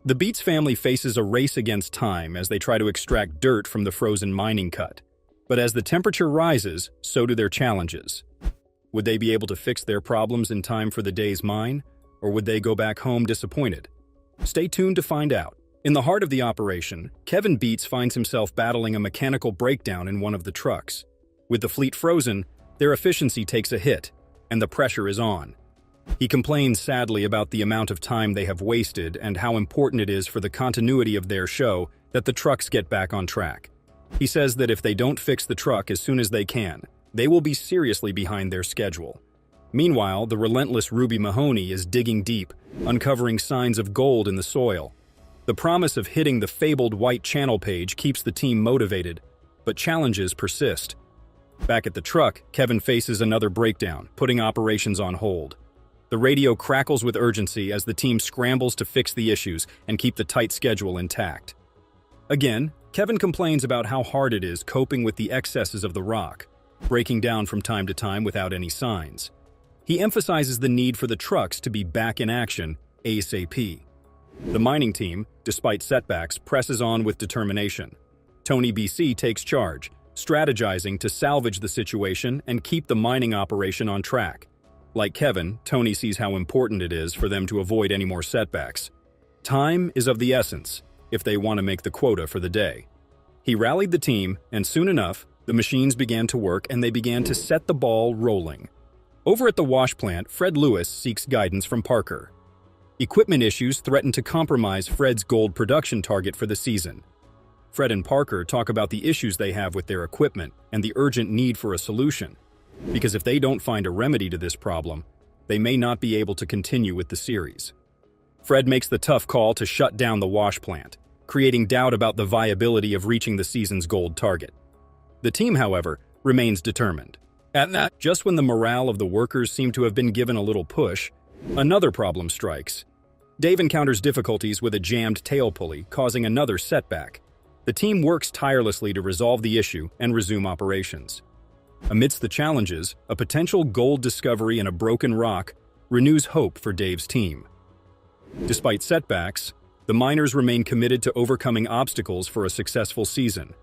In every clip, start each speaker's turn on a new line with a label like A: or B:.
A: The Beets family faces a race against time as they try to extract dirt from the frozen mining cut. But as the temperature rises, so do their challenges. Would they be able to fix their problems in time for the day's mine, or would they go back home disappointed? Stay tuned to find out. In the heart of the operation, Kevin Beets finds himself battling a mechanical breakdown in one of the trucks. With the fleet frozen, their efficiency takes a hit, and the pressure is on. He complains sadly about the amount of time they have wasted and how important it is for the continuity of their show that the trucks get back on track. He says that if they don't fix the truck as soon as they can, they will be seriously behind their schedule. Meanwhile, the relentless Ruby Mahoney is digging deep, uncovering signs of gold in the soil. The promise of hitting the fabled white channel page keeps the team motivated, but challenges persist. Back at the truck, Kevin faces another breakdown, putting operations on hold. The radio crackles with urgency as the team scrambles to fix the issues and keep the tight schedule intact. Again, Kevin complains about how hard it is coping with the excesses of the rock, breaking down from time to time without any signs. He emphasizes the need for the trucks to be back in action ASAP. The mining team, despite setbacks, presses on with determination. Tony BC takes charge, strategizing to salvage the situation and keep the mining operation on track. Like Kevin, Tony sees how important it is for them to avoid any more setbacks. Time is of the essence if they want to make the quota for the day. He rallied the team, and soon enough, the machines began to work and they began to set the ball rolling. Over at the wash plant, Fred Lewis seeks guidance from Parker. Equipment issues threaten to compromise Fred's gold production target for the season. Fred and Parker talk about the issues they have with their equipment and the urgent need for a solution. Because if they don't find a remedy to this problem, they may not be able to continue with the series. Fred makes the tough call to shut down the wash plant, creating doubt about the viability of reaching the season's gold target. The team, however, remains determined. Just when the morale of the workers seem to have been given a little push, another problem strikes. Dave encounters difficulties with a jammed tail pulley, causing another setback. The team works tirelessly to resolve the issue and resume operations. Amidst the challenges, a potential gold discovery in a broken rock renews hope for Dave's team. Despite setbacks, the miners remain committed to overcoming obstacles for a successful season.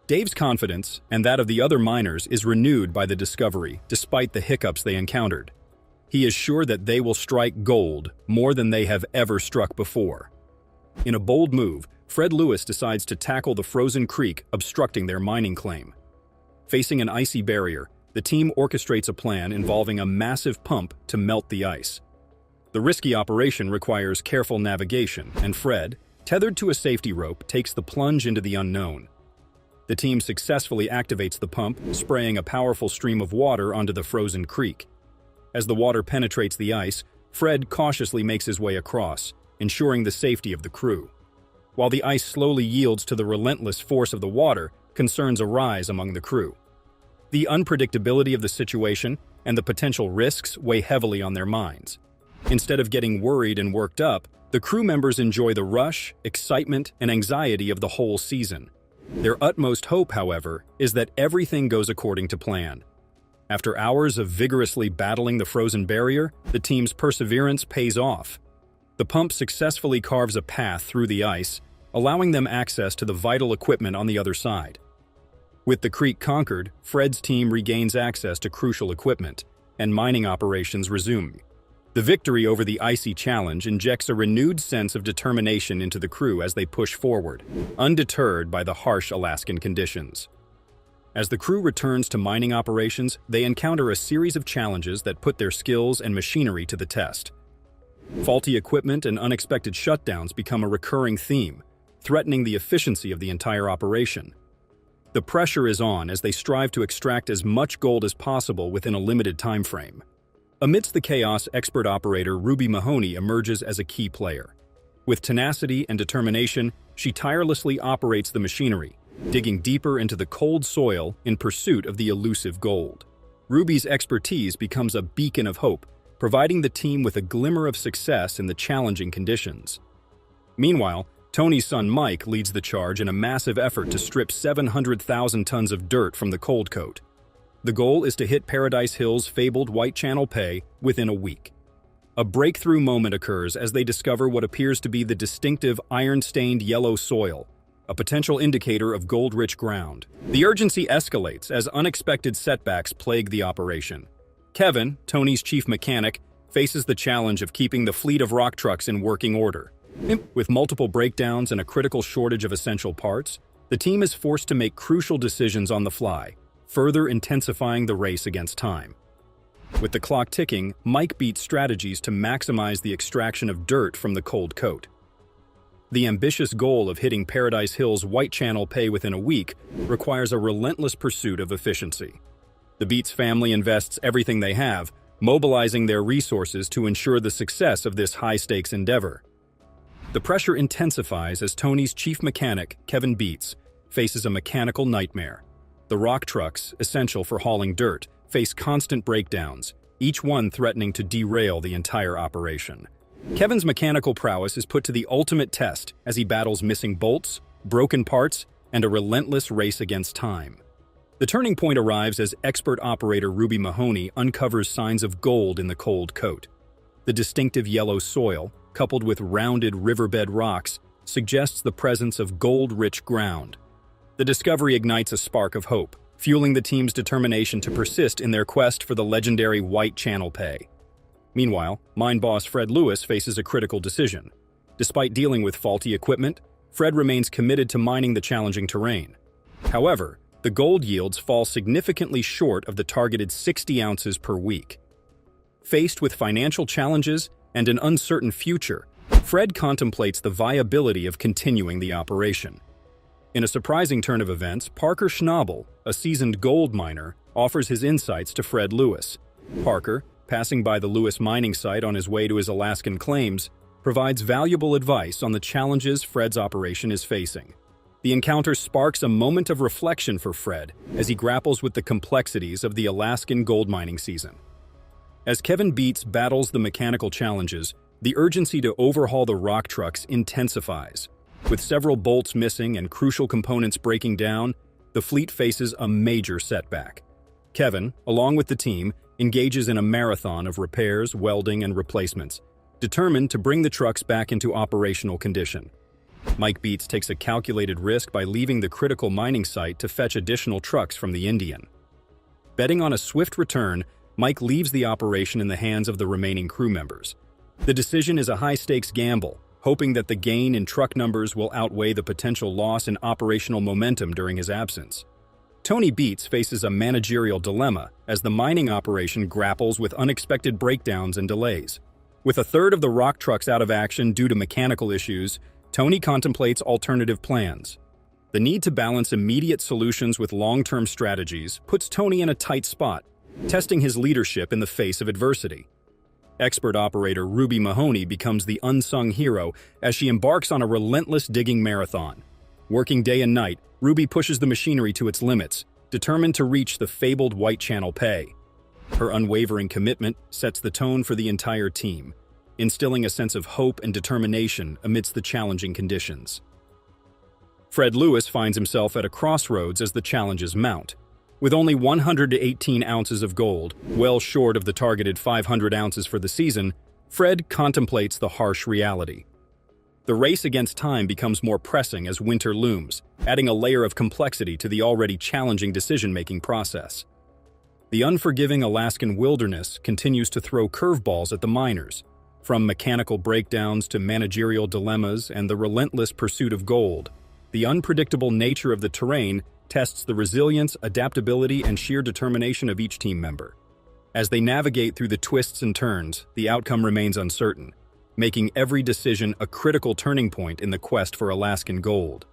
A: Dave's confidence, and that of the other miners, is renewed by the discovery, despite the hiccups they encountered. He is sure that they will strike gold more than they have ever struck before. In a bold move, Fred Lewis decides to tackle the frozen creek obstructing their mining claim. Facing an icy barrier, the team orchestrates a plan involving a massive pump to melt the ice. The risky operation requires careful navigation, and Fred, tethered to a safety rope, takes the plunge into the unknown. The team successfully activates the pump, spraying a powerful stream of water onto the frozen creek. As the water penetrates the ice, Fred cautiously makes his way across, ensuring the safety of the crew. While the ice slowly yields to the relentless force of the water, concerns arise among the crew. The unpredictability of the situation and the potential risks weigh heavily on their minds. Instead of getting worried and worked up, the crew members enjoy the rush, excitement, and anxiety of the whole season. Their utmost hope, however, is that everything goes according to plan. After hours of vigorously battling the frozen barrier, the team's perseverance pays off. The pump successfully carves a path through the ice, allowing them access to the vital equipment on the other side. With the creek conquered, Fred's team regains access to crucial equipment, and mining operations resume. The victory over the icy challenge injects a renewed sense of determination into the crew as they push forward, undeterred by the harsh Alaskan conditions. As the crew returns to mining operations, they encounter a series of challenges that put their skills and machinery to the test. Faulty equipment and unexpected shutdowns become a recurring theme, threatening the efficiency of the entire operation. The pressure is on as they strive to extract as much gold as possible within a limited time frame. Amidst the chaos, expert operator Ruby Mahoney emerges as a key player. With tenacity and determination, she tirelessly operates the machinery, digging deeper into the cold soil in pursuit of the elusive gold. Ruby's expertise becomes a beacon of hope, providing the team with a glimmer of success in the challenging conditions. Meanwhile, Tony's son Mike leads the charge in a massive effort to strip 700,000 tons of dirt from the cold coat. The goal is to hit Paradise Hill's fabled White Channel Pay within a week. A breakthrough moment occurs as they discover what appears to be the distinctive iron-stained yellow soil, a potential indicator of gold-rich ground. The urgency escalates as unexpected setbacks plague the operation. Kevin, Tony's chief mechanic, faces the challenge of keeping the fleet of rock trucks in working order. With multiple breakdowns and a critical shortage of essential parts, the team is forced to make crucial decisions on the fly, further intensifying the race against time. With the clock ticking, Mike beats strategies to maximize the extraction of dirt from the cold coat. The ambitious goal of hitting Paradise Hill's White Channel pay within a week requires a relentless pursuit of efficiency. The Beats family invests everything they have, mobilizing their resources to ensure the success of this high-stakes endeavor. The pressure intensifies as Tony's chief mechanic, Kevin Beats, faces a mechanical nightmare. The rock trucks, essential for hauling dirt, face constant breakdowns, each one threatening to derail the entire operation. Kevin's mechanical prowess is put to the ultimate test as he battles missing bolts, broken parts, and a relentless race against time. The turning point arrives as expert operator Ruby Mahoney uncovers signs of gold in the cold coat. The distinctive yellow soil, coupled with rounded riverbed rocks, suggests the presence of gold-rich ground. The discovery ignites a spark of hope, fueling the team's determination to persist in their quest for the legendary White Channel pay. Meanwhile, mine boss Fred Lewis faces a critical decision. Despite dealing with faulty equipment, Fred remains committed to mining the challenging terrain. However, the gold yields fall significantly short of the targeted 60 ounces per week. Faced with financial challenges and an uncertain future, Fred contemplates the viability of continuing the operation. In a surprising turn of events, Parker Schnabel, a seasoned gold miner, offers his insights to Fred Lewis. Parker, passing by the Lewis mining site on his way to his Alaskan claims, provides valuable advice on the challenges Fred's operation is facing. The encounter sparks a moment of reflection for Fred as he grapples with the complexities of the Alaskan gold mining season. As Kevin Beats battles the mechanical challenges, the urgency to overhaul the rock trucks intensifies. With several bolts missing and crucial components breaking down, the fleet faces a major setback. Kevin, along with the team, engages in a marathon of repairs, welding, and replacements, determined to bring the trucks back into operational condition. Mike Beats takes a calculated risk by leaving the critical mining site to fetch additional trucks from the Indian. Betting on a swift return, Mike leaves the operation in the hands of the remaining crew members. The decision is a high-stakes gamble, hoping that the gain in truck numbers will outweigh the potential loss in operational momentum during his absence. Tony Beats faces a managerial dilemma as the mining operation grapples with unexpected breakdowns and delays. With a third of the rock trucks out of action due to mechanical issues, Tony contemplates alternative plans. The need to balance immediate solutions with long-term strategies puts Tony in a tight spot, testing his leadership in the face of adversity. Expert operator Ruby Mahoney becomes the unsung hero as she embarks on a relentless digging marathon. Working day and night, Ruby pushes the machinery to its limits, determined to reach the fabled White Channel pay. Her unwavering commitment sets the tone for the entire team, instilling a sense of hope and determination amidst the challenging conditions. Fred Lewis finds himself at a crossroads as the challenges mount. With only 118 ounces of gold, well short of the targeted 500 ounces for the season, Fred contemplates the harsh reality. The race against time becomes more pressing as winter looms, adding a layer of complexity to the already challenging decision-making process. The unforgiving Alaskan wilderness continues to throw curveballs at the miners, from mechanical breakdowns to managerial dilemmas and the relentless pursuit of gold. The unpredictable nature of the terrain tests the resilience, adaptability, and sheer determination of each team member. As they navigate through the twists and turns, the outcome remains uncertain, making every decision a critical turning point in the quest for Alaskan gold.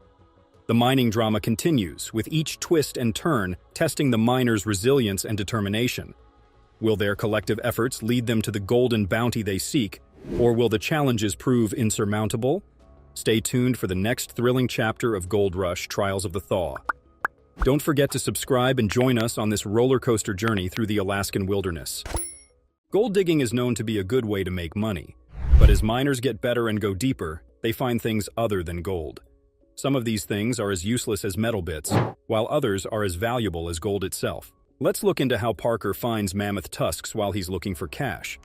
A: The mining drama continues, with each twist and turn testing the miners' resilience and determination. Will their collective efforts lead them to the golden bounty they seek, or will the challenges prove insurmountable? Stay tuned for the next thrilling chapter of Gold Rush: Trials of the Thaw. Don't forget to subscribe and join us on this roller coaster journey through the Alaskan wilderness. Gold digging is known to be a good way to make money, but as miners get better and go deeper, they find things other than gold. Some of these things are as useless as metal bits, while others are as valuable as gold itself. Let's look into how Parker finds mammoth tusks while he's looking for cash.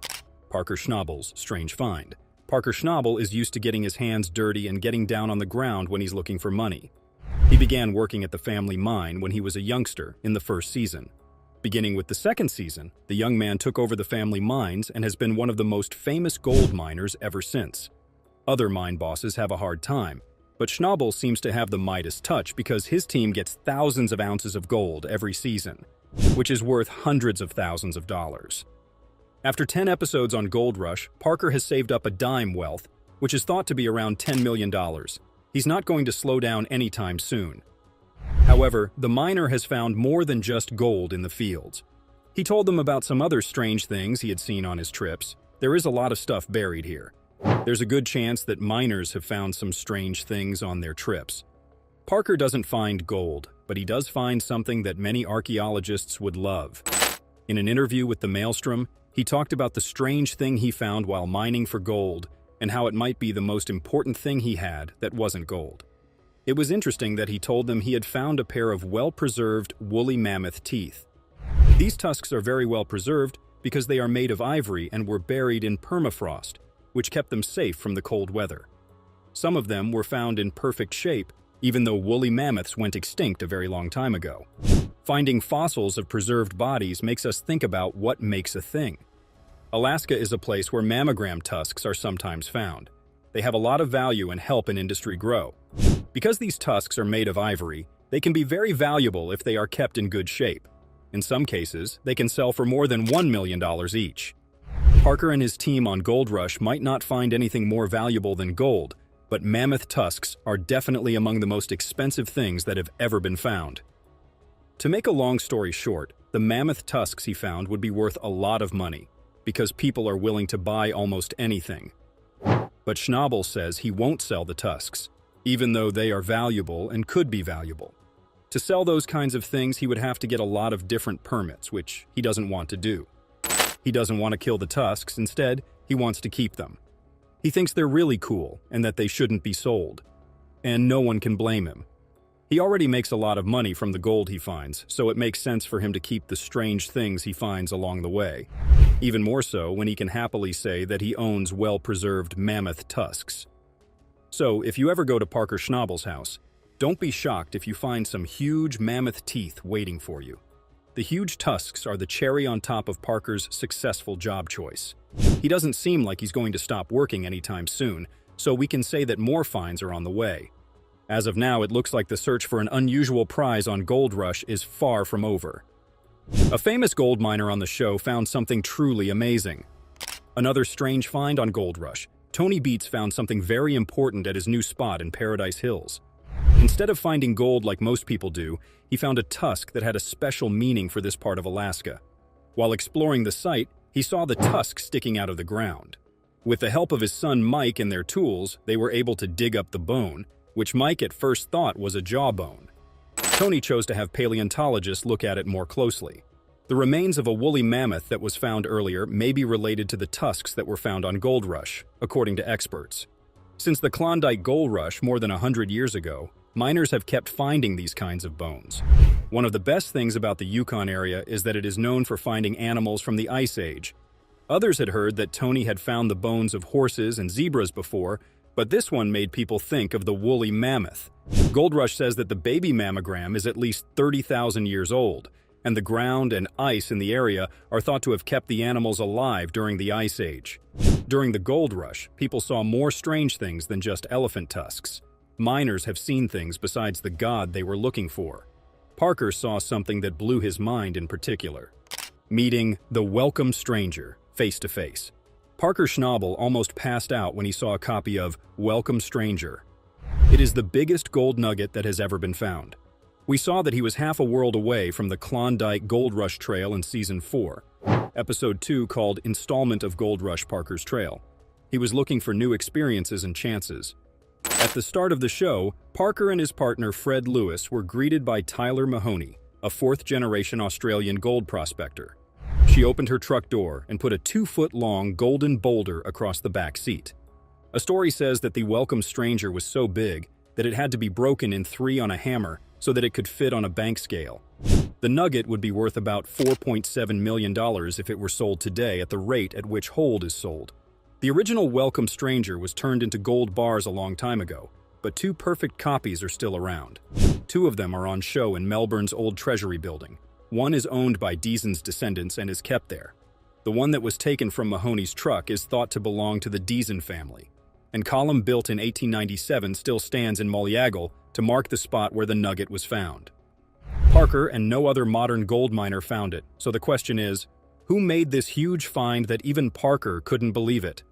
A: Parker Schnabel's strange find. Parker Schnabel is used to getting his hands dirty and getting down on the ground when he's looking for money. He began working at the family mine when he was a youngster in the first season. Beginning with the second season, the young man took over the family mines and has been one of the most famous gold miners ever since. Other mine bosses have a hard time, but Schnabel seems to have the Midas touch because his team gets thousands of ounces of gold every season, which is worth hundreds of thousands of dollars. After 10 episodes on Gold Rush, Parker has saved up a dime wealth, which is thought to be around $10 million. He's not going to slow down anytime soon. However, the miner has found more than just gold in the fields. He told them about some other strange things he had seen on his trips. There is a lot of stuff buried here. There's a good chance that miners have found some strange things on their trips. Parker doesn't find gold, but he does find something that many archaeologists would love. In an interview with the Maelstrom, he talked about the strange thing he found while mining for gold and how it might be the most important thing he had that wasn't gold. It was interesting that he told them he had found a pair of well-preserved woolly mammoth teeth. These tusks are very well preserved because they are made of ivory and were buried in permafrost, which kept them safe from the cold weather. Some of them were found in perfect shape, even though woolly mammoths went extinct a very long time ago. Finding fossils of preserved bodies makes us think about what makes a thing. Alaska is a place where mammogram tusks are sometimes found. They have a lot of value and help an industry grow. Because these tusks are made of ivory, they can be very valuable if they are kept in good shape. In some cases, they can sell for more than $1 million each. Parker and his team on Gold Rush might not find anything more valuable than gold, but mammoth tusks are definitely among the most expensive things that have ever been found. To make a long story short, the mammoth tusks he found would be worth a lot of money, because people are willing to buy almost anything. But Schnabel says he won't sell the tusks, even though they are valuable and could be valuable. To sell those kinds of things, he would have to get a lot of different permits, which he doesn't want to do. He doesn't want to kill the tusks, instead, he wants to keep them. He thinks they're really cool and that they shouldn't be sold. And no one can blame him. He already makes a lot of money from the gold he finds, so it makes sense for him to keep the strange things he finds along the way. Even more so when he can happily say that he owns well-preserved mammoth tusks. So, if you ever go to Parker Schnabel's house, don't be shocked if you find some huge mammoth teeth waiting for you. The huge tusks are the cherry on top of Parker's successful job choice. He doesn't seem like he's going to stop working anytime soon, so we can say that more finds are on the way. As of now, it looks like the search for an unusual prize on Gold Rush is far from over. A famous gold miner on the show found something truly amazing. Another strange find on Gold Rush. Tony Beats found something very important at his new spot in Paradise Hills. Instead of finding gold like most people do, he found a tusk that had a special meaning for this part of Alaska. While exploring the site, he saw the tusk sticking out of the ground. With the help of his son Mike and their tools, they were able to dig up the bone, which Mike at first thought was a jawbone. Tony chose to have paleontologists look at it more closely. The remains of a woolly mammoth that was found earlier may be related to the tusks that were found on Gold Rush, according to experts. Since the Klondike Gold Rush more than 100 years ago, miners have kept finding these kinds of bones. One of the best things about the Yukon area is that it is known for finding animals from the Ice Age. Others had heard that Tony had found the bones of horses and zebras before, but this one made people think of the woolly mammoth. Gold Rush says that the baby mammogram is at least 30,000 years old, and the ground and ice in the area are thought to have kept the animals alive during the Ice Age. During the Gold Rush, people saw more strange things than just elephant tusks. Miners have seen things besides the god they were looking for. Parker saw something that blew his mind in particular. Meeting the welcome stranger face to face. Parker Schnabel almost passed out when he saw a copy of Welcome Stranger. It is the biggest gold nugget that has ever been found. We saw that he was half a world away from the Klondike Gold Rush Trail in Season 4, Episode 2 called Installment of Gold Rush Parker's Trail. He was looking for new experiences and chances. At the start of the show, Parker and his partner Fred Lewis were greeted by Tyler Mahoney, a fourth-generation Australian gold prospector. She opened her truck door and put a 2-foot-long golden boulder across the back seat. A story says that the welcome stranger was so big that it had to be broken in 3 on a hammer so that it could fit on a bank scale. The nugget would be worth about $4.7 million if it were sold today at the rate at which Hold is sold. The original Welcome Stranger was turned into gold bars a long time ago, but two perfect copies are still around. Two of them are on show in Melbourne's old Treasury building. One is owned by Deason's descendants and is kept there. The one that was taken from Mahoney's truck is thought to belong to the Deason family, and column built in 1897 still stands in Mollyagle to mark the spot where the nugget was found. Parker and no other modern gold miner found it, so the question is, who made this huge find that even Parker couldn't believe it?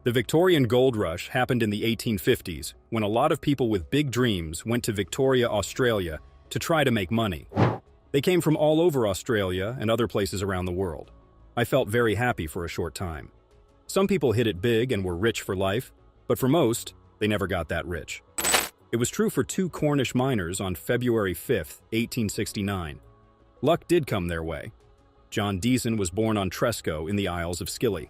A: The Victorian gold rush happened in the 1850s, when a lot of people with big dreams went to Victoria, Australia, to try to make money. They came from all over Australia and other places around the world. I felt very happy for a short time. Some people hit it big and were rich for life, but for most, they never got that rich. It was true for two Cornish miners on February 5, 1869. Luck did come their way. John Deason was born on Tresco in the Isles of Scilly.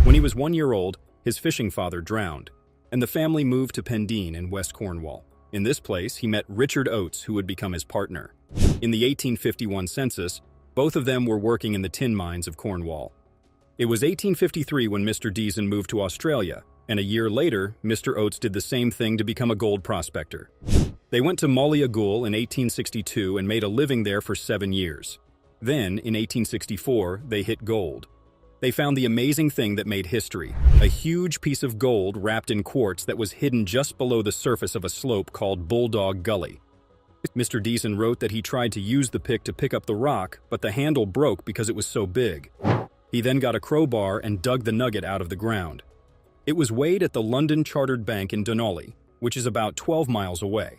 A: When he was 1 year old, his fishing father drowned, and the family moved to Pendeen in West Cornwall. In this place, he met Richard Oates, who would become his partner. In the 1851 census, both of them were working in the tin mines of Cornwall. It was 1853 when Mr. Deason moved to Australia, and a year later, Mr. Oates did the same thing to become a gold prospector. They went to Mollyagle in 1862 and made a living there for 7 years. Then, in 1864, they hit gold. They found the amazing thing that made history, a huge piece of gold wrapped in quartz that was hidden just below the surface of a slope called Bulldog Gully. Mr. Deason wrote that he tried to use the pick to pick up the rock, but the handle broke because it was so big. He then got a crowbar and dug the nugget out of the ground. It was weighed at the London Chartered Bank in Dunolly, which is about 12 miles away.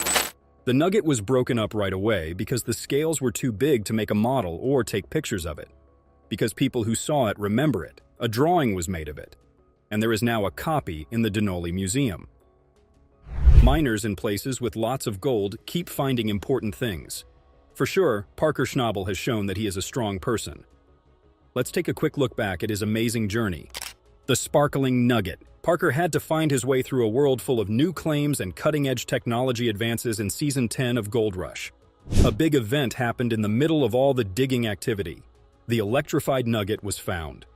A: The nugget was broken up right away because the scales were too big to make a model or take pictures of it. Because people who saw it remember it, a drawing was made of it, and there is now a copy in the Dunolly Museum. Miners in places with lots of gold keep finding important things. For sure, Parker Schnabel has shown that he is a strong person. Let's take a quick look back at his amazing journey. The sparkling nugget. Parker had to find his way through a world full of new claims and cutting-edge technology advances in Season 10 of Gold Rush. A big event happened in the middle of all the digging activity. The electrified nugget was found.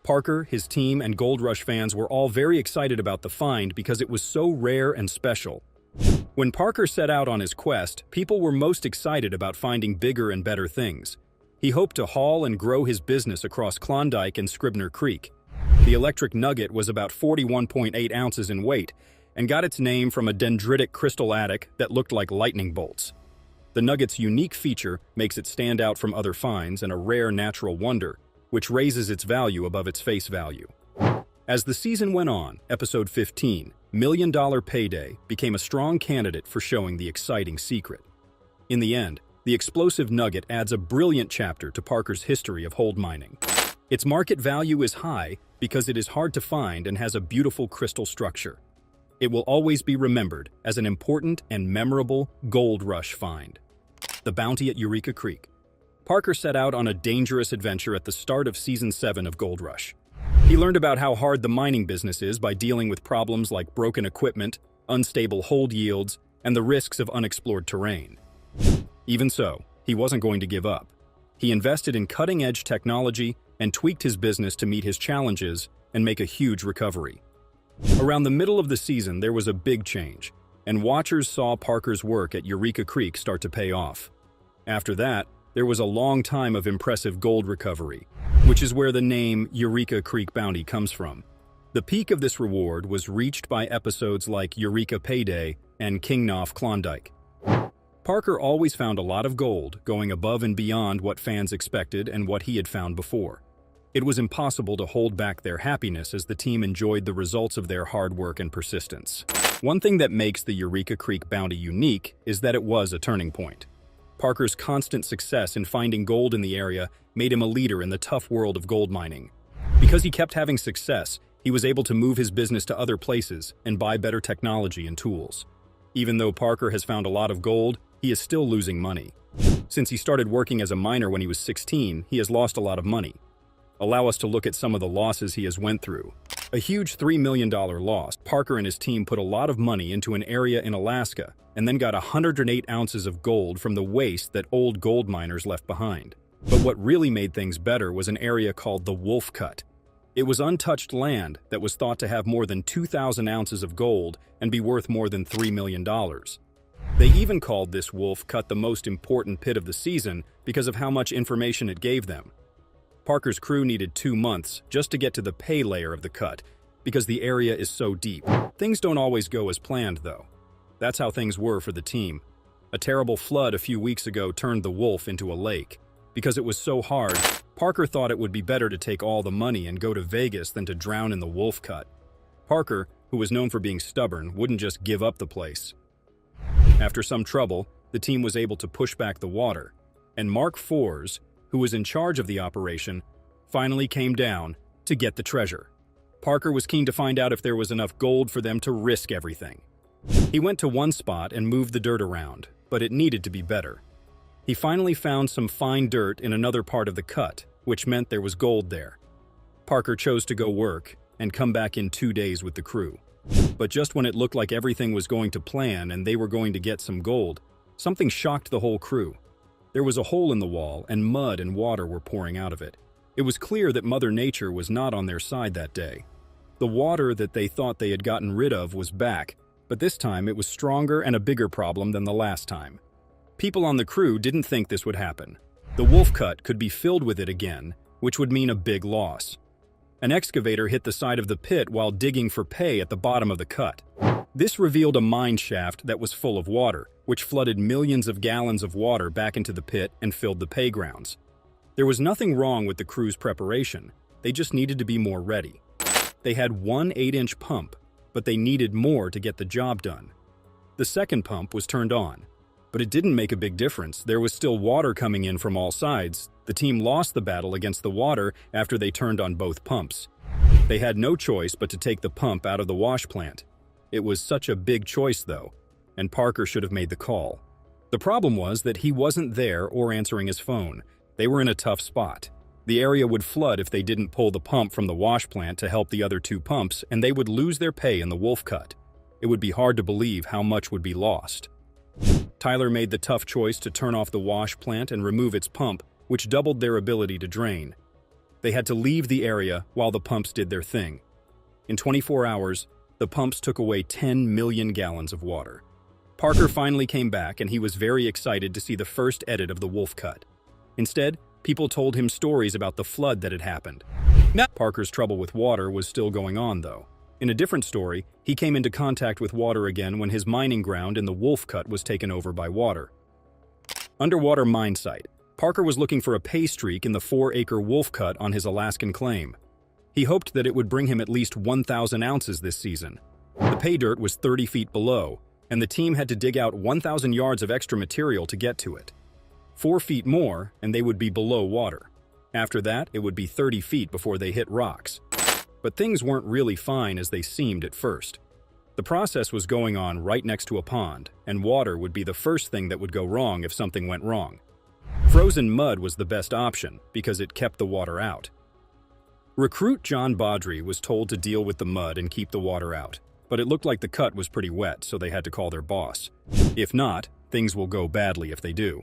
A: Parker, his team, and Gold Rush fans were all very excited about the find because it was so rare and special. When Parker set out on his quest, people were most excited about finding bigger and better things. He hoped to haul and grow his business across Klondike and Scribner Creek. The electric nugget was about 41.8 ounces in weight and got its name from a dendritic crystal attic that looked like lightning bolts. The nugget's unique feature makes it stand out from other finds and a rare natural wonder, which raises its value above its face value. As the season went on, episode 15, $1 Million Payday, became a strong candidate for showing the exciting secret. In the end, the explosive nugget adds a brilliant chapter to Parker's history of hold mining. Its market value is high because it is hard to find and has a beautiful crystal structure. It will always be remembered as an important and memorable gold rush find. The bounty at Eureka Creek. Parker set out on a dangerous adventure at the start of Season 7 of Gold Rush. He learned about how hard the mining business is by dealing with problems like broken equipment, unstable hold yields, and the risks of unexplored terrain. Even so, he wasn't going to give up. He invested in cutting-edge technology and tweaked his business to meet his challenges and make a huge recovery. Around the middle of the season, there was a big change, and watchers saw Parker's work at Eureka Creek start to pay off. After that, there was a long time of impressive gold recovery, which is where the name Eureka Creek Bounty comes from. The peak of this reward was reached by episodes like Eureka Payday and Kingknoff Klondike. Parker always found a lot of gold, going above and beyond what fans expected and what he had found before. It was impossible to hold back their happiness as the team enjoyed the results of their hard work and persistence. One thing that makes the Eureka Creek Bounty unique is that it was a turning point. Parker's constant success in finding gold in the area made him a leader in the tough world of gold mining. Because he kept having success, he was able to move his business to other places and buy better technology and tools. Even though Parker has found a lot of gold, he is still losing money. Since he started working as a miner when he was 16, he has lost a lot of money. Allow us to look at some of the losses he has went through. A huge $3 million loss. Parker and his team put a lot of money into an area in Alaska and then got 108 ounces of gold from the waste that old gold miners left behind. But what really made things better was an area called the Wolf Cut. It was untouched land that was thought to have more than 2,000 ounces of gold and be worth more than $3 million. They even called this Wolf Cut the most important pit of the season because of how much information it gave them. Parker's crew needed 2 months just to get to the pay layer of the cut because the area is so deep. Things don't always go as planned, though. That's how things were for the team. A terrible flood a few weeks ago turned the Wolf into a lake. Because it was so hard, Parker thought it would be better to take all the money and go to Vegas than to drown in the Wolf Cut. Parker, who was known for being stubborn, wouldn't just give up the place. After some trouble, the team was able to push back the water, and Mark Fors, who was in charge of the operation, finally came down to get the treasure. Parker was keen to find out if there was enough gold for them to risk everything. He went to one spot and moved the dirt around, but it needed to be better. He finally found some fine dirt in another part of the cut, which meant there was gold there. Parker chose to go work and come back in 2 days with the crew. But just when it looked like everything was going to plan and they were going to get some gold, something shocked the whole crew. There was a hole in the wall and mud and water were pouring out of it. It was clear that Mother Nature was not on their side that day. The water that they thought they had gotten rid of was back, but this time it was stronger and a bigger problem than the last time. People on the crew didn't think this would happen. The Wolf Cut could be filled with it again, which would mean a big loss. An excavator hit the side of the pit while digging for pay at the bottom of the cut. This revealed a mine shaft that was full of water, which flooded millions of gallons of water back into the pit and filled the pay grounds. There was nothing wrong with the crew's preparation. They just needed to be more ready. They had one 8-inch pump, but they needed more to get the job done. The second pump was turned on, but it didn't make a big difference. There was still water coming in from all sides. The team lost the battle against the water after they turned on both pumps. They had no choice but to take the pump out of the wash plant. It was such a big choice, though, and Parker should have made the call. The problem was that he wasn't there or answering his phone. They were in a tough spot. The area would flood if they didn't pull the pump from the wash plant to help the other 2 pumps, and they would lose their pay in the Wolf Cut. It would be hard to believe how much would be lost. Tyler made the tough choice to turn off the wash plant and remove its pump, which doubled their ability to drain. They had to leave the area while the pumps did their thing. In 24 hours, the pumps took away 10 million gallons of water. Parker finally came back, and he was very excited to see the first edit of the Wolf Cut. Instead, people told him stories about the flood that had happened. Parker's trouble with water was still going on, though. In a different story, he came into contact with water again when his mining ground in the Wolf Cut was taken over by water. Underwater mine site. Parker was looking for a pay streak in the 4-acre Wolf Cut on his Alaskan claim. He hoped that it would bring him at least 1,000 ounces this season. The pay dirt was 30 feet below, and the team had to dig out 1,000 yards of extra material to get to it. 4 feet more, and they would be below water. After that, it would be 30 feet before they hit rocks. But things weren't really fine as they seemed at first. The process was going on right next to a pond, and water would be the first thing that would go wrong if something went wrong. Frozen mud was the best option because it kept the water out. Recruit John Baudry was told to deal with the mud and keep the water out, but it looked like the cut was pretty wet, so they had to call their boss. If not, things will go badly if they do.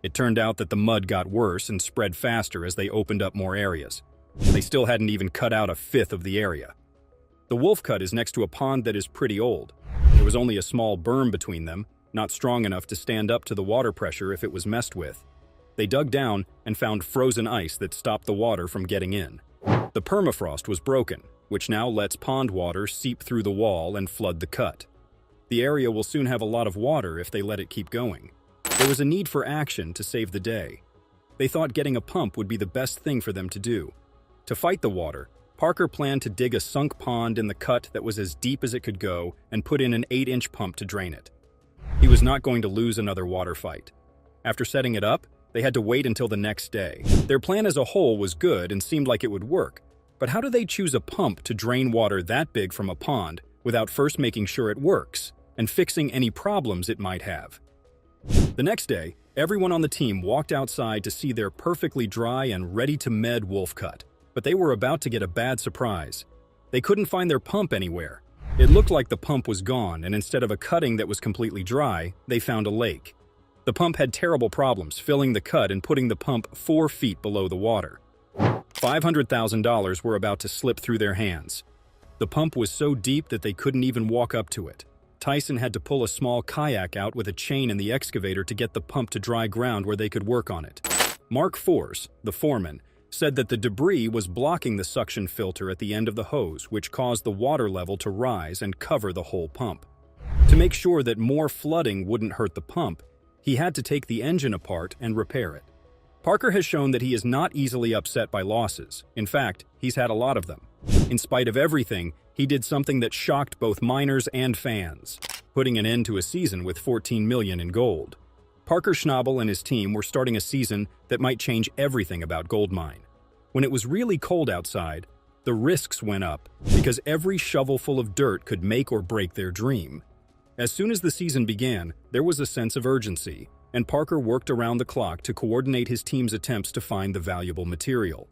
A: It turned out that the mud got worse and spread faster as they opened up more areas. They still hadn't even cut out a fifth of the area. The Wolf Cut is next to a pond that is pretty old. There was only a small berm between them, not strong enough to stand up to the water pressure if it was messed with. They dug down and found frozen ice that stopped the water from getting in. The permafrost was broken, which now lets pond water seep through the wall and flood the cut. The area will soon have a lot of water if they let it keep going. There was a need for action to save the day. They thought getting a pump would be the best thing for them to do. To fight the water, Parker planned to dig a sunk pond in the cut that was as deep as it could go and put in an 8-inch pump to drain it. He was not going to lose another water fight. After setting it up, they had to wait until the next day. Their plan as a whole was good and seemed like it would work, but how do they choose a pump to drain water that big from a pond without first making sure it works and fixing any problems it might have? The next day, everyone on the team walked outside to see their perfectly dry and ready-to-med Wolf Cut. But they were about to get a bad surprise. They couldn't find their pump anywhere. It looked like the pump was gone, and instead of a cutting that was completely dry, they found a lake. The pump had terrible problems filling the cut and putting the pump 4 feet below the water. $500,000 were about to slip through their hands. The pump was so deep that they couldn't even walk up to it. Tyson had to pull a small kayak out with a chain in the excavator to get the pump to dry ground where they could work on it. Mark Force, the foreman, said that the debris was blocking the suction filter at the end of the hose, which caused the water level to rise and cover the whole pump. To make sure that more flooding wouldn't hurt the pump, he had to take the engine apart and repair it. Parker has shown that he is not easily upset by losses. In fact, he's had a lot of them. In spite of everything, he did something that shocked both miners and fans, putting an end to a season with $14 million in gold. Parker Schnabel and his team were starting a season that might change everything about gold mine. When it was really cold outside, the risks went up because every shovelful of dirt could make or break their dream. As soon as the season began, there was a sense of urgency, and Parker worked around the clock to coordinate his team's attempts to find the valuable material.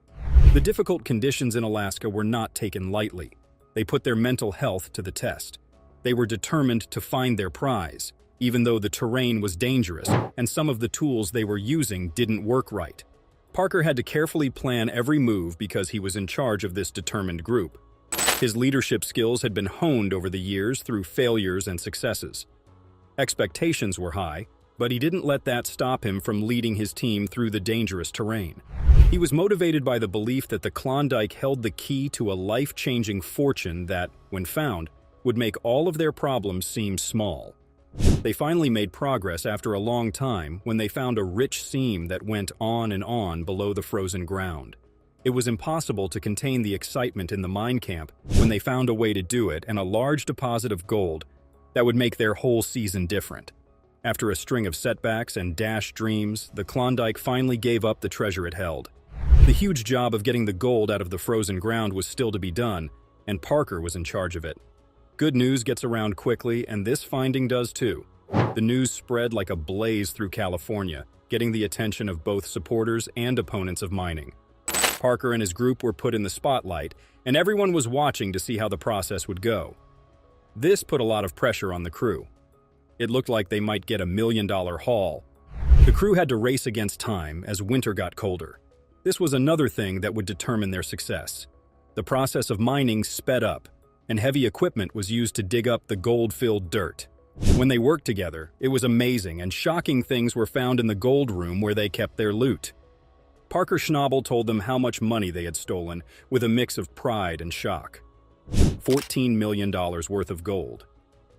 A: The difficult conditions in Alaska were not taken lightly. They put their mental health to the test. They were determined to find their prize, even though the terrain was dangerous and some of the tools they were using didn't work right. Parker had to carefully plan every move because he was in charge of this determined group. His leadership skills had been honed over the years through failures and successes. Expectations were high, but he didn't let that stop him from leading his team through the dangerous terrain. He was motivated by the belief that the Klondike held the key to a life-changing fortune that, when found, would make all of their problems seem small. They finally made progress after a long time when they found a rich seam that went on and on below the frozen ground. It was impossible to contain the excitement in the mine camp when they found a way to do it and a large deposit of gold that would make their whole season different. After a string of setbacks and dashed dreams, the Klondike finally gave up the treasure it held. The huge job of getting the gold out of the frozen ground was still to be done, and Parker was in charge of it. Good news gets around quickly, and this finding does too. The news spread like a blaze through California, getting the attention of both supporters and opponents of mining. Parker and his group were put in the spotlight, and everyone was watching to see how the process would go. This put a lot of pressure on the crew. It looked like they might get $1 million haul. The crew had to race against time as winter got colder. This was another thing that would determine their success. The process of mining sped up, and heavy equipment was used to dig up the gold-filled dirt. When they worked together, it was amazing, and shocking things were found in the gold room where they kept their loot. Parker Schnabel told them how much money they had stolen, with a mix of pride and shock. $14 million worth of gold.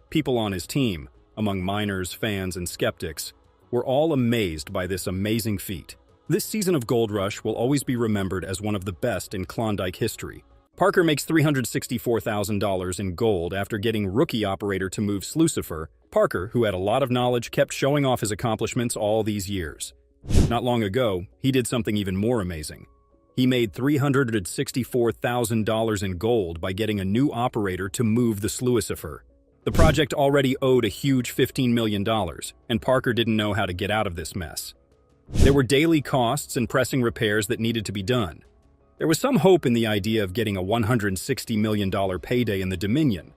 A: People on his team, among miners, fans, and skeptics, were all amazed by this amazing feat. This season of Gold Rush will always be remembered as one of the best in Klondike history. Parker makes $364,000 in gold after getting rookie operator to move Slucifer. Parker, who had a lot of knowledge, kept showing off his accomplishments all these years. Not long ago, he did something even more amazing. He made $364,000 in gold by getting a new operator to move the Slucifer. The project already owed a huge $15 million, and Parker didn't know how to get out of this mess. There were daily costs and pressing repairs that needed to be done. There was some hope in the idea of getting a $160 million payday in the Dominion,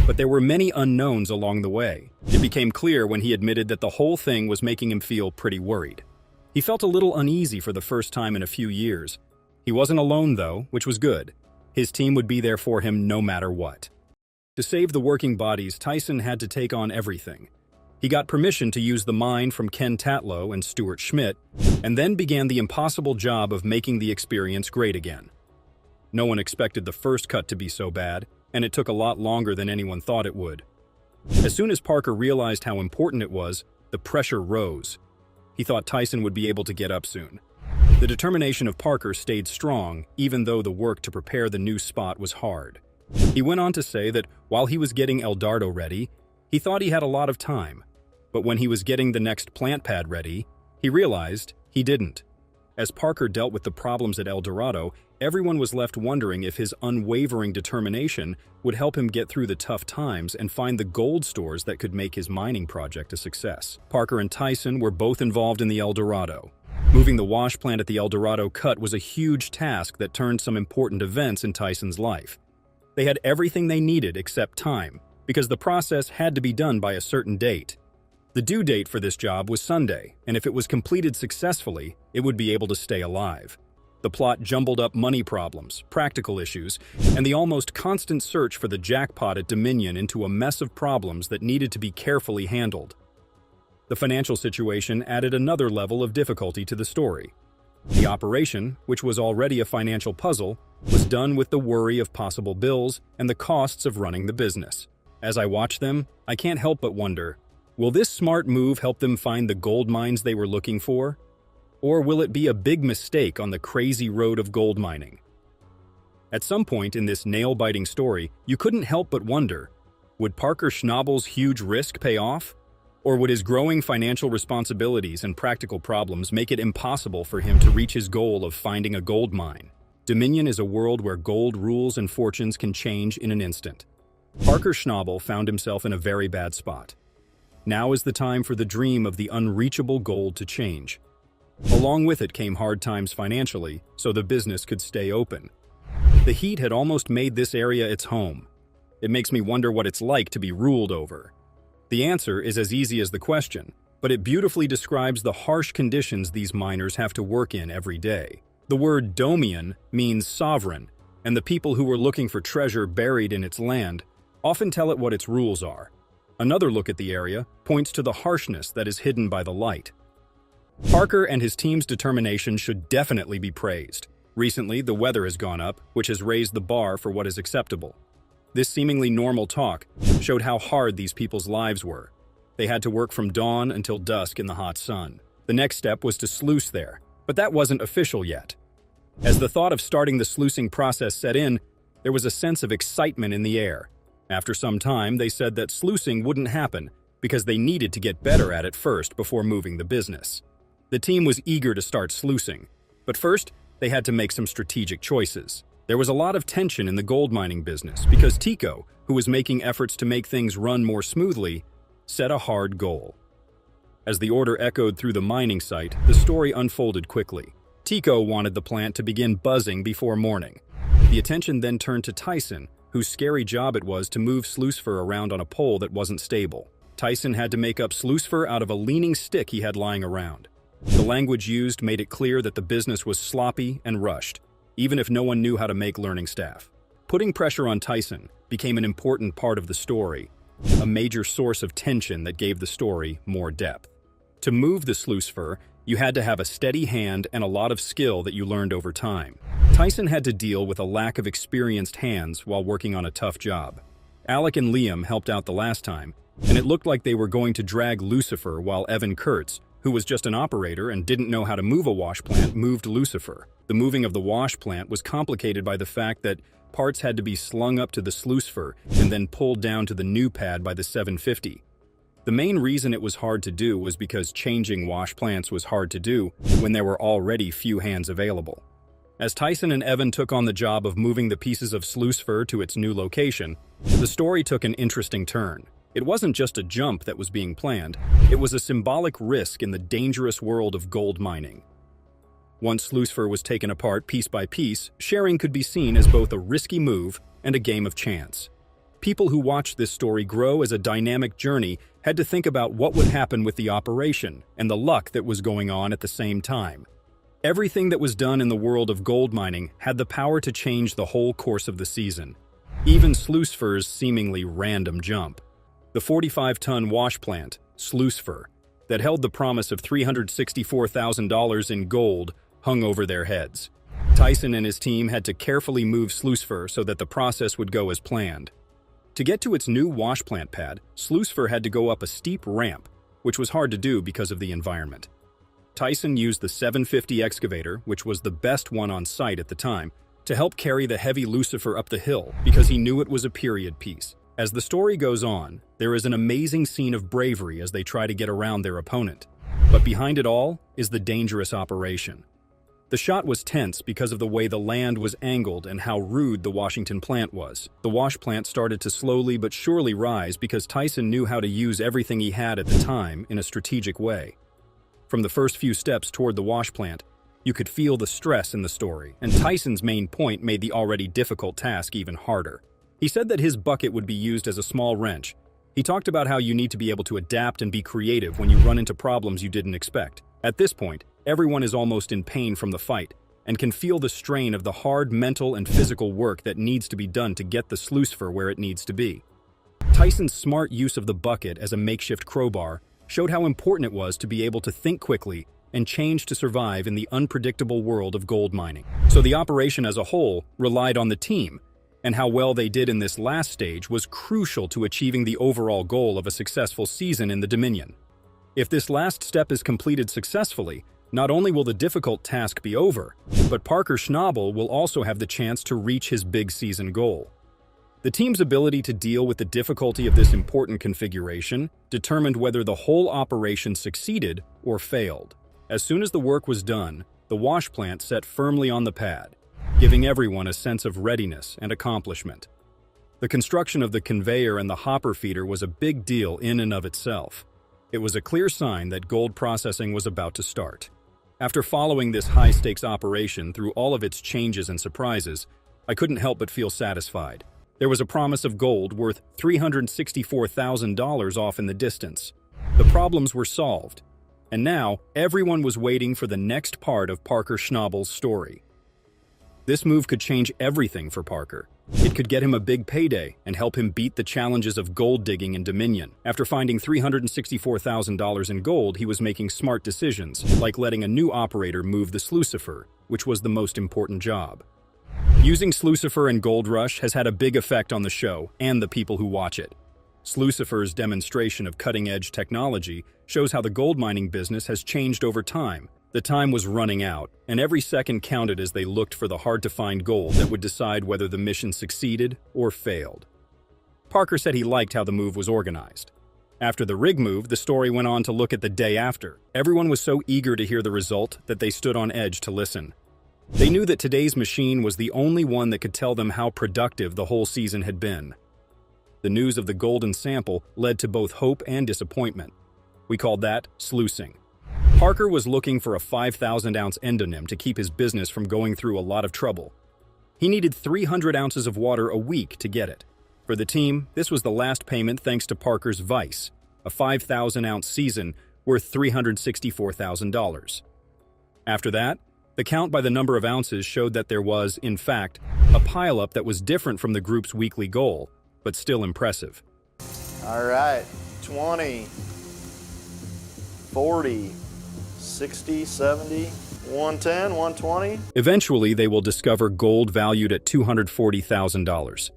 A: but there were many unknowns along the way. It became clear when he admitted that the whole thing was making him feel pretty worried. He felt a little uneasy for the first time in a few years. He wasn't alone, though, which was good. His team would be there for him no matter what. To save the working bodies, Tyson had to take on everything. He got permission to use the mine from Ken Tatlow and Stuart Schmidt, and then began the impossible job of making the experience great again. No one expected the first cut to be so bad, and it took a lot longer than anyone thought it would. As soon as Parker realized how important it was, the pressure rose. He thought Tyson would be able to get up soon. The determination of Parker stayed strong, even though the work to prepare the new spot was hard. He went on to say that while he was getting El Dardo ready, he thought he had a lot of time. But when he was getting the next plant pad ready, he realized he didn't. As Parker dealt with the problems at El Dorado, everyone was left wondering if his unwavering determination would help him get through the tough times and find the gold stores that could make his mining project a success. Parker and Tyson were both involved in the El Dorado. Moving the wash plant at the El Dorado cut was a huge task that turned some important events in Tyson's life. They had everything they needed except time, because the process had to be done by a certain date. The due date for this job was Sunday, and if it was completed successfully, it would be able to stay alive. The plot jumbled up money problems, practical issues, and the almost constant search for the jackpot at Dominion into a mess of problems that needed to be carefully handled. The financial situation added another level of difficulty to the story. The operation, which was already a financial puzzle, was done with the worry of possible bills and the costs of running the business. As I watch them, I can't help but wonder, will this smart move help them find the gold mines they were looking for? Or will it be a big mistake on the crazy road of gold mining? At some point in this nail-biting story, you couldn't help but wonder, would Parker Schnabel's huge risk pay off? Or would his growing financial responsibilities and practical problems make it impossible for him to reach his goal of finding a gold mine? Dominion is a world where gold rules and fortunes can change in an instant. Parker Schnabel found himself in a very bad spot. Now is the time for the dream of the unreachable gold to change. Along with it came hard times financially, so the business could stay open. The heat had almost made this area its home. It makes me wonder what it's like to be ruled over. The answer is as easy as the question, but it beautifully describes the harsh conditions these miners have to work in every day. The word Domian means sovereign, and the people who were looking for treasure buried in its land often tell it what its rules are. Another look at the area points to the harshness that is hidden by the light. Parker and his team's determination should definitely be praised. Recently, the weather has gone up, which has raised the bar for what is acceptable. This seemingly normal talk showed how hard these people's lives were. They had to work from dawn until dusk in the hot sun. The next step was to sluice there, but that wasn't official yet. As the thought of starting the sluicing process set in, there was a sense of excitement in the air. After some time, they said that sluicing wouldn't happen because they needed to get better at it first before moving the business. The team was eager to start sluicing, but first, they had to make some strategic choices. There was a lot of tension in the gold mining business because Tico, who was making efforts to make things run more smoothly, set a hard goal. As the order echoed through the mining site, the story unfolded quickly. Tico wanted the plant to begin buzzing before morning. The attention then turned to Tyson, whose scary job it was to move sluicefer around on a pole that wasn't stable. Tyson had to make up sluicefer out of a leaning stick he had lying around. The language used made it clear that the business was sloppy and rushed, even if no one knew how to make learning staff. Putting pressure on Tyson became an important part of the story, a major source of tension that gave the story more depth. To move the sluicefer, you had to have a steady hand and a lot of skill that you learned over time. Tyson had to deal with a lack of experienced hands while working on a tough job. Alec and Liam helped out the last time, and it looked like they were going to drag Lucifer while Evan Kurtz, who was just an operator and didn't know how to move a wash plant, moved Lucifer. The moving of the wash plant was complicated by the fact that parts had to be slung up to the sluicefer and then pulled down to the new pad by the 750. The main reason it was hard to do was because changing wash plants was hard to do when there were already few hands available. As Tyson and Evan took on the job of moving the pieces of sluicefer to its new location, the story took an interesting turn. It wasn't just a jump that was being planned, it was a symbolic risk in the dangerous world of gold mining. Once sluicefer was taken apart piece by piece, sharing could be seen as both a risky move and a game of chance. People who watched this story grow as a dynamic journey had to think about what would happen with the operation and the luck that was going on at the same time. Everything that was done in the world of gold mining had the power to change the whole course of the season, even sluicefer's seemingly random jump. The 45-ton wash plant, Sluicefer, that held the promise of $364,000 in gold hung over their heads. Tyson and his team had to carefully move Sluicefer so that the process would go as planned. To get to its new wash plant pad, Sluicefer had to go up a steep ramp, which was hard to do because of the environment. Tyson used the 750 excavator, which was the best one on site at the time, to help carry the heavy Lucifer up the hill because he knew it was a period piece. As the story goes on, there is an amazing scene of bravery as they try to get around their opponent. But behind it all is the dangerous operation. The shot was tense because of the way the land was angled and how rude the Washington plant was. The wash plant started to slowly but surely rise because Tyson knew how to use everything he had at the time in a strategic way. From the first few steps toward the wash plant, you could feel the stress in the story, and Tyson's main point made the already difficult task even harder. He said that his bucket would be used as a small wrench. He talked about how you need to be able to adapt and be creative when you run into problems you didn't expect. At this point, everyone is almost in pain from the fight and can feel the strain of the hard mental and physical work that needs to be done to get the slucifer where it needs to be. Tyson's smart use of the bucket as a makeshift crowbar showed how important it was to be able to think quickly and change to survive in the unpredictable world of gold mining. So the operation as a whole relied on the team, and how well they did in this last stage was crucial to achieving the overall goal of a successful season in the Dominion. If this last step is completed successfully, not only will the difficult task be over, but Parker Schnabel will also have the chance to reach his big season goal. The team's ability to deal with the difficulty of this important configuration determined whether the whole operation succeeded or failed. As soon as the work was done, the wash plant set firmly on the pad, giving everyone a sense of readiness and accomplishment. The construction of the conveyor and the hopper feeder was a big deal in and of itself. It was a clear sign that gold processing was about to start. After following this high-stakes operation through all of its changes and surprises, I couldn't help but feel satisfied. There was a promise of gold worth $364,000 off in the distance. The problems were solved, and now everyone was waiting for the next part of Parker Schnabel's story. This move could change everything for Parker. It could get him a big payday and help him beat the challenges of gold digging in Dominion. After finding $364,000 in gold, he was making smart decisions, like letting a new operator move the slucifer, which was the most important job. Using slucifer and Gold Rush has had a big effect on the show and the people who watch it. Slucifer's demonstration of cutting-edge technology shows how the gold mining business has changed over time. The time was running out, and every second counted as they looked for the hard-to-find gold that would decide whether the mission succeeded or failed. Parker said he liked how the move was organized. After the rig move, the story went on to look at the day after. Everyone was so eager to hear the result that they stood on edge to listen. They knew that today's machine was the only one that could tell them how productive the whole season had been. The news of the golden sample led to both hope and disappointment. We called that sluicing. Parker was looking for a 5,000-ounce endonym to keep his business from going through a lot of trouble. He needed 300 ounces of water a week to get it. For the team, this was the last payment thanks to Parker's Vice, a 5,000-ounce season worth $364,000. After that, the count by the number of ounces showed that there was, in fact, a pileup that was different from the group's weekly goal, but still impressive.
B: All right, 20, 40, 60, 70, 110, 120.
A: Eventually, they will discover gold valued at $240,000.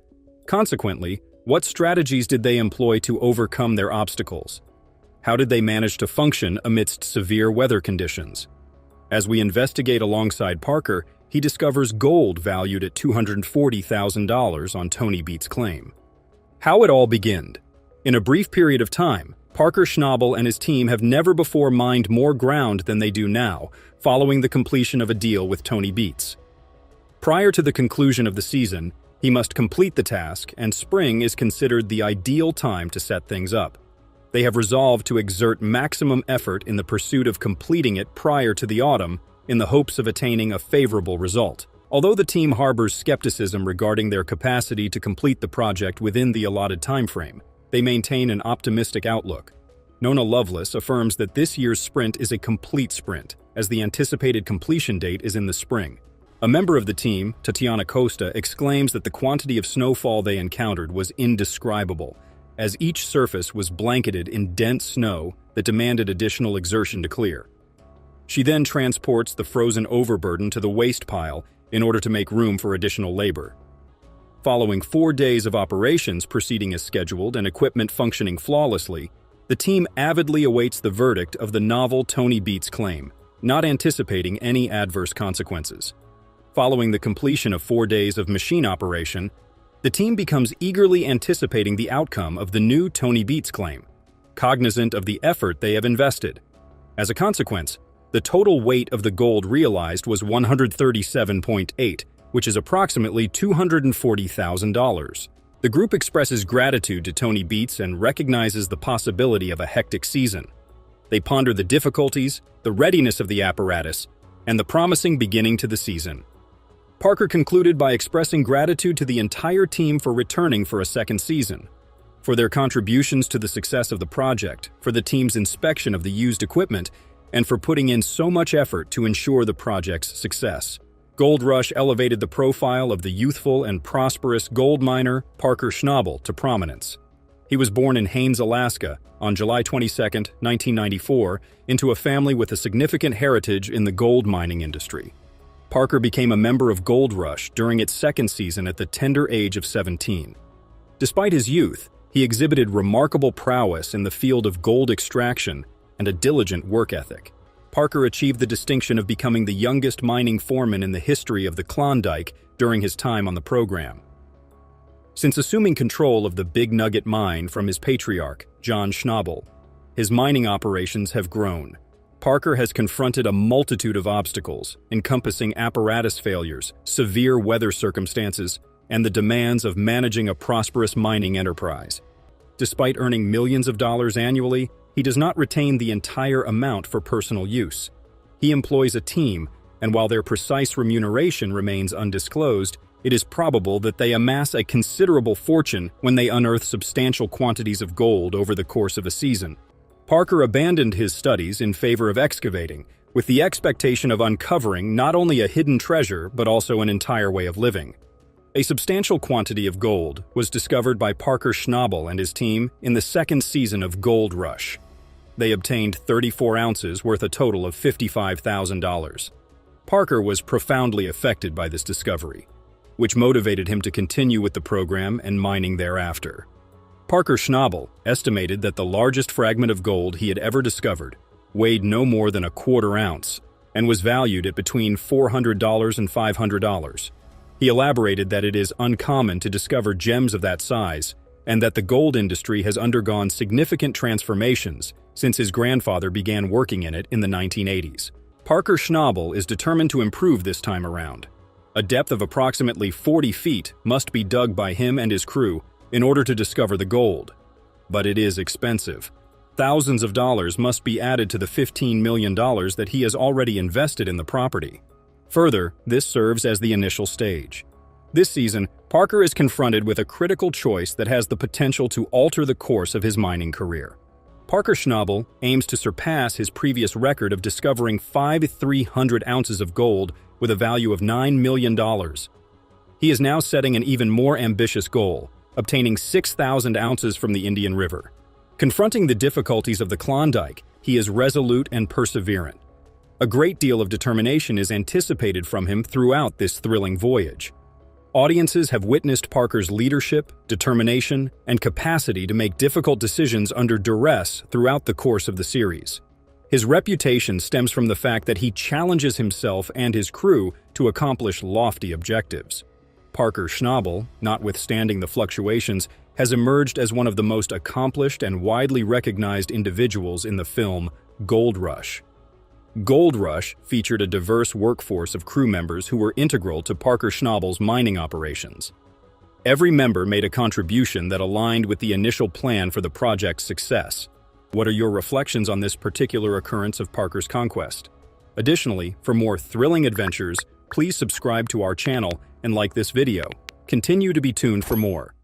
A: Consequently, what strategies did they employ to overcome their obstacles? How did they manage to function amidst severe weather conditions? As we investigate alongside Parker, he discovers gold valued at $240,000 on Tony Beats' claim. How it all began. In a brief period of time, Parker Schnabel and his team have never before mined more ground than they do now, following the completion of a deal with Tony Beats. Prior to the conclusion of the season, he must complete the task, and spring is considered the ideal time to set things up. They have resolved to exert maximum effort in the pursuit of completing it prior to the autumn in the hopes of attaining a favorable result. Although the team harbors skepticism regarding their capacity to complete the project within the allotted timeframe, they maintain an optimistic outlook. Nona Lovelace affirms that this year's sprint is a complete sprint, as the anticipated completion date is in the spring. A member of the team, Tatiana Costa, exclaims that the quantity of snowfall they encountered was indescribable, as each surface was blanketed in dense snow that demanded additional exertion to clear. She then transports the frozen overburden to the waste pile in order to make room for additional labor. Following 4 days of operations proceeding as scheduled and equipment functioning flawlessly, the team avidly awaits the verdict of the novel Tony Beats' claim, not anticipating any adverse consequences. Following the completion of 4 days of machine operation, the team becomes eagerly anticipating the outcome of the new Tony Beats' claim, cognizant of the effort they have invested. As a consequence, the total weight of the gold realized was 137.8, which is approximately $240,000. The group expresses gratitude to Tony Beats and recognizes the possibility of a hectic season. They ponder the difficulties, the readiness of the apparatus, and the promising beginning to the season. Parker concluded by expressing gratitude to the entire team for returning for a second season, for their contributions to the success of the project, for the team's inspection of the used equipment, and for putting in so much effort to ensure the project's success. Gold Rush elevated the profile of the youthful and prosperous gold miner Parker Schnabel to prominence. He was born in Haines, Alaska, on July 22, 1994, into a family with a significant heritage in the gold mining industry. Parker became a member of Gold Rush during its second season at the tender age of 17. Despite his youth, he exhibited remarkable prowess in the field of gold extraction and a diligent work ethic. Parker achieved the distinction of becoming the youngest mining foreman in the history of the Klondike during his time on the program. Since assuming control of the Big Nugget mine from his patriarch, John Schnabel, his mining operations have grown. Parker has confronted a multitude of obstacles, encompassing apparatus failures, severe weather circumstances, and the demands of managing a prosperous mining enterprise. Despite earning millions of dollars annually, he does not retain the entire amount for personal use. He employs a team, and while their precise remuneration remains undisclosed, it is probable that they amass a considerable fortune when they unearth substantial quantities of gold over the course of a season. Parker abandoned his studies in favor of excavating, with the expectation of uncovering not only a hidden treasure but also an entire way of living. A substantial quantity of gold was discovered by Parker Schnabel and his team in the second season of Gold Rush. They obtained 34 ounces worth a total of $55,000. Parker was profoundly affected by this discovery, which motivated him to continue with the program and mining thereafter. Parker Schnabel estimated that the largest fragment of gold he had ever discovered weighed no more than a quarter ounce and was valued at between $400 and $500. He elaborated that it is uncommon to discover gems of that size and that the gold industry has undergone significant transformations since his grandfather began working in it in the 1980s. Parker Schnabel is determined to improve this time around. A depth of approximately 40 feet must be dug by him and his crew in order to discover the gold. But it is expensive. Thousands of dollars must be added to the $15 million that he has already invested in the property. Further, this serves as the initial stage. This season, Parker is confronted with a critical choice that has the potential to alter the course of his mining career. Parker Schnabel aims to surpass his previous record of discovering 5,300 ounces of gold with a value of $9 million. He is now setting an even more ambitious goal, obtaining 6,000 ounces from the Indian River. Confronting the difficulties of the Klondike, he is resolute and perseverant. A great deal of determination is anticipated from him throughout this thrilling voyage. Audiences have witnessed Parker's leadership, determination, and capacity to make difficult decisions under duress throughout the course of the series. His reputation stems from the fact that he challenges himself and his crew to accomplish lofty objectives. Parker Schnabel, notwithstanding the fluctuations, has emerged as one of the most accomplished and widely recognized individuals in the film Gold Rush. Gold Rush featured a diverse workforce of crew members who were integral to Parker Schnabel's mining operations. Every member made a contribution that aligned with the initial plan for the project's success. What are your reflections on this particular occurrence of Parker's conquest? Additionally, for more thrilling adventures, please subscribe to our channel and like this video. Continue to be tuned for more.